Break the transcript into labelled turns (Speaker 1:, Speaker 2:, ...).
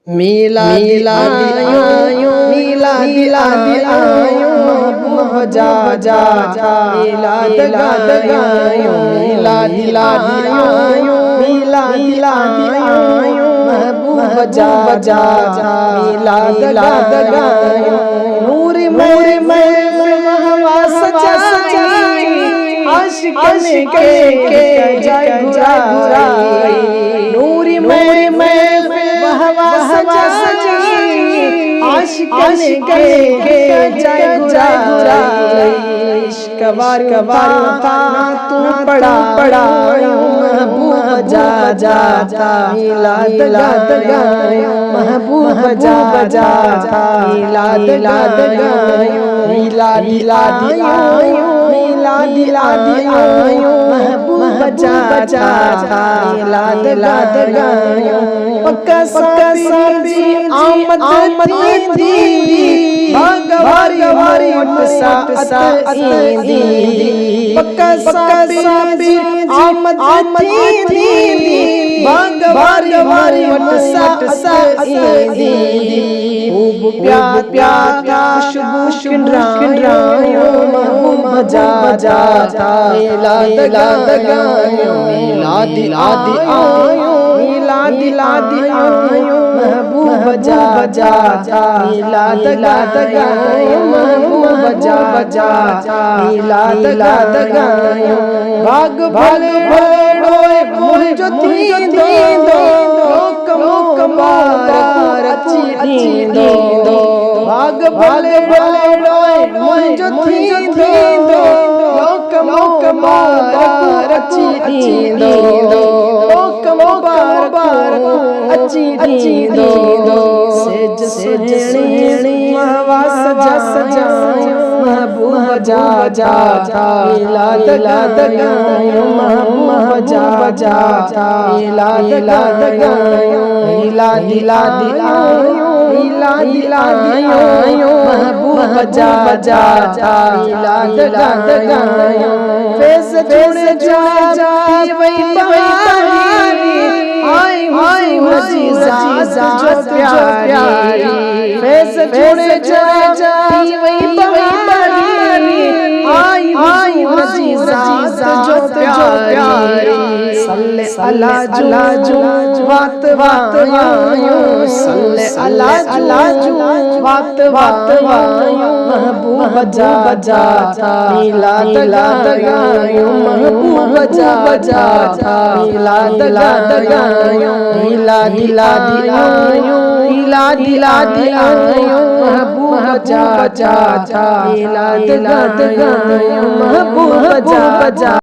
Speaker 1: मिला दिलायो मिला दिलायो जा जा मिला दिलायो मिला दिलायो मिला दिलायो महबूब जा जा मिला दिलायो नूर में हवा सजाई आशिक़न के जाय गुराई नूर में हवा सजाई आशिक़न के जाय गुराई इश्क़ वार तू पड़ा महबूब जा जा मिला दिलायो महबूब जा जा मिला दिलायो मिला दिलायो मिला दिलायो महबूब जा जा मिला दिलायो पक्का साबी आमद थी भागवारी साथ ईंदी पक्का साबी आमद थी भागवारी साथ ईंदी खूब प्यार खुशबू रायो महबूब जा जा मिला दिलायो मिला दिलायो मिला दिलायो महबूब जा जा मिला दिलायो महबूब जा जा मिला दिलायो भाग भले भलोए मुझो थी दो कमार अच्छी दो भाग भले भलोए मुझो थी दो कमार अच्छी दो अच्छी दो सेज महवा सजायो महबूब जा जा मिला दिलायो महबूब जा जा मिला दिलायो मिला दिलायो मिला दिलायो महबूब जा जा मिला दिलायो फैज़ छोड़ जा वही बहारी आई मजीज़ा जो प्यारी फैज़ छोड़ जा वही बहारी आई मजीज़ा जो प्यारी सल्ले अला जो बात आयो सल्ले अला जो बात आयो महबूब जा जा मिला दिलायो महबूब जा जा मिला दिलायो मिला दिलायो मिला दिलायो महबूब जा जा मिला दिलायो महबूब जा जा।